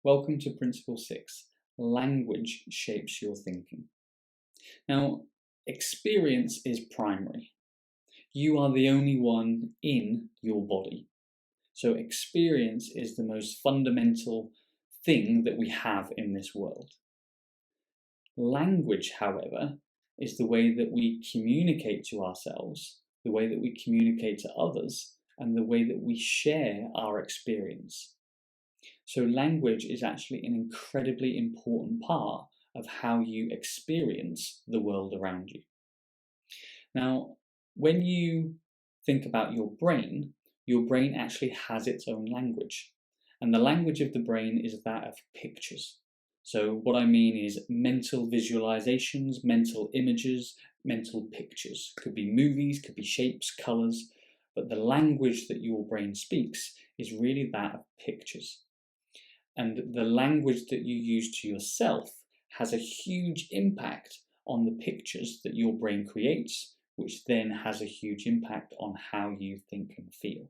Welcome to Principle 6. Language shapes your thinking. Now, experience is primary. You are the only one in your body. So experience is the most fundamental thing that we have in this world. Language, however, is the way that we communicate to ourselves, the way that we communicate to others, and the way that we share our experience. So language is actually an incredibly important part of how you experience the world around you. Now, when you think about your brain actually has its own language. And the language of the brain is that of pictures. So what I mean is mental visualizations, mental images, mental pictures. Could be movies, could be shapes, colors, but the language that your brain speaks is really that of pictures. And the language that you use to yourself has a huge impact on the pictures that your brain creates, which then has a huge impact on how you think and feel.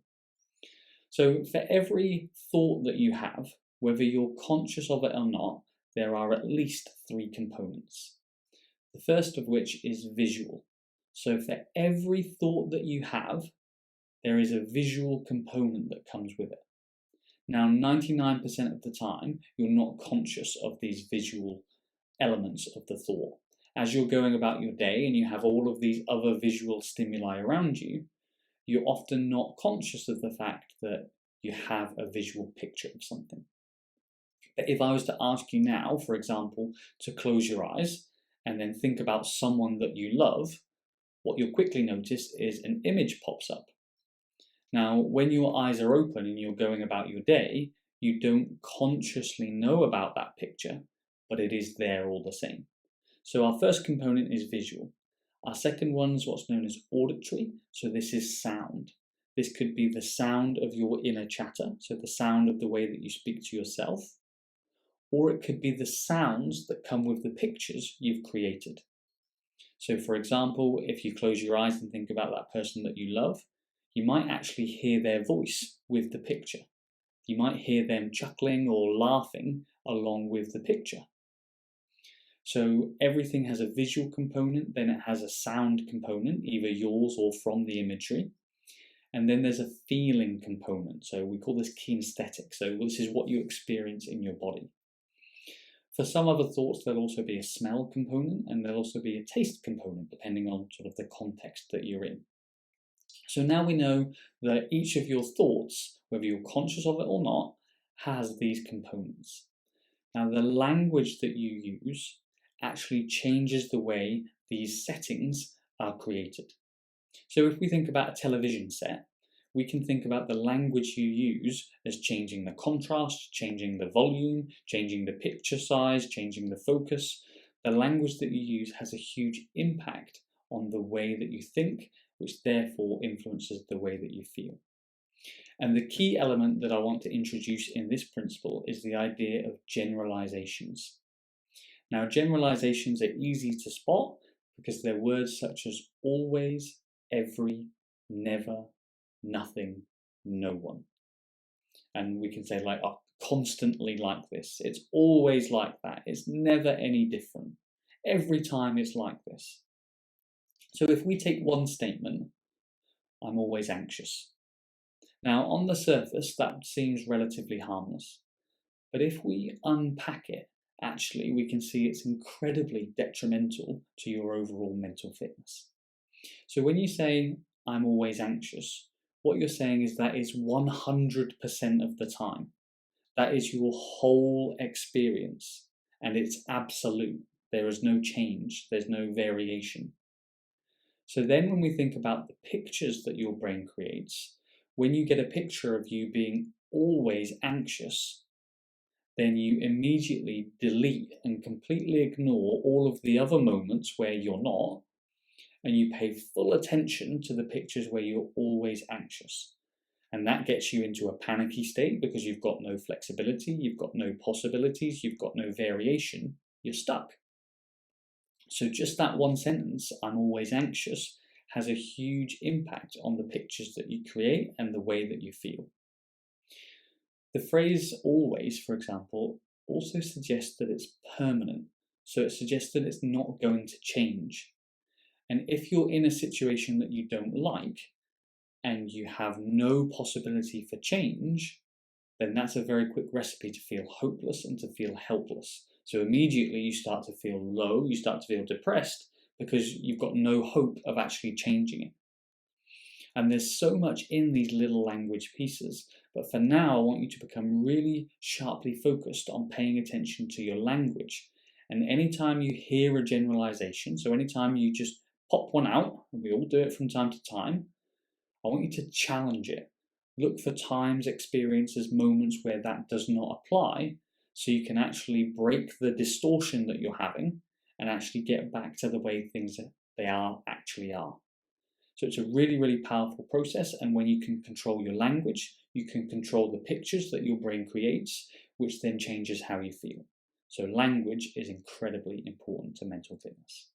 So for every thought that you have, whether you're conscious of it or not, there are at least 3 components. The first of which is visual. So for every thought that you have, there is a visual component that comes with it. Now, 99% of the time, you're not conscious of these visual elements of the thought. As you're going about your day and you have all of these other visual stimuli around you, you're often not conscious of the fact that you have a visual picture of something. But if I was to ask you now, for example, to close your eyes and then think about someone that you love, what you'll quickly notice is an image pops up. Now, when your eyes are open and you're going about your day, you don't consciously know about that picture, but it is there all the same. So our first component is visual. Our second one is what's known as auditory. So this is sound. This could be the sound of your inner chatter, so the sound of the way that you speak to yourself, or it could be the sounds that come with the pictures you've created. So for example, if you close your eyes and think about that person that you love, you might actually hear their voice with the picture. You might hear them chuckling or laughing along with the picture. So everything has a visual component, then it has a sound component, either yours or from the imagery. And then there's a feeling component. So we call this kinesthetic. So this is what you experience in your body. For some other thoughts, there'll also be a smell component and there'll also be a taste component, depending on sort of the context that you're in. So now we know that each of your thoughts, whether you're conscious of it or not, has these components. Now, the language that you use actually changes the way these settings are created. So if we think about a television set, we can think about the language you use as changing the contrast, changing the volume, changing the picture size, changing the focus. The language that you use has a huge impact on the way that you think, which therefore influences the way that you feel. And the key element that I want to introduce in this principle is the idea of generalizations. Now, generalizations are easy to spot because they're words such as always, every, never, nothing, no one. And we can say like, oh, constantly like this. It's always like that. It's never any different. Every time it's like this. So if we take one statement, I'm always anxious. Now, on the surface, that seems relatively harmless. But if we unpack it, actually, we can see it's incredibly detrimental to your overall mental fitness. So when you say, I'm always anxious, what you're saying is that is 100% of the time. That is your whole experience, and it's absolute. There is no change, there's no variation. So then when we think about the pictures that your brain creates, when you get a picture of you being always anxious, then you immediately delete and completely ignore all of the other moments where you're not, and you pay full attention to the pictures where you're always anxious. And that gets you into a panicky state because you've got no flexibility, you've got no possibilities, you've got no variation, you're stuck. So just that one sentence, I'm always anxious, has a huge impact on the pictures that you create and the way that you feel. The phrase always, for example, also suggests that it's permanent. So it suggests that it's not going to change. And if you're in a situation that you don't like and you have no possibility for change, then that's a very quick recipe to feel hopeless and to feel helpless. So immediately you start to feel low, you start to feel depressed because you've got no hope of actually changing it. And there's so much in these little language pieces, but for now I want you to become really sharply focused on paying attention to your language. And anytime you hear a generalization, so anytime you just pop one out, and we all do it from time to time, I want you to challenge it. Look for times, experiences, moments where that does not apply, so you can actually break the distortion that you're having and actually get back to the way things actually are. So it's a really, really powerful process, and when you can control your language, you can control the pictures that your brain creates, which then changes how you feel. So language is incredibly important to mental fitness.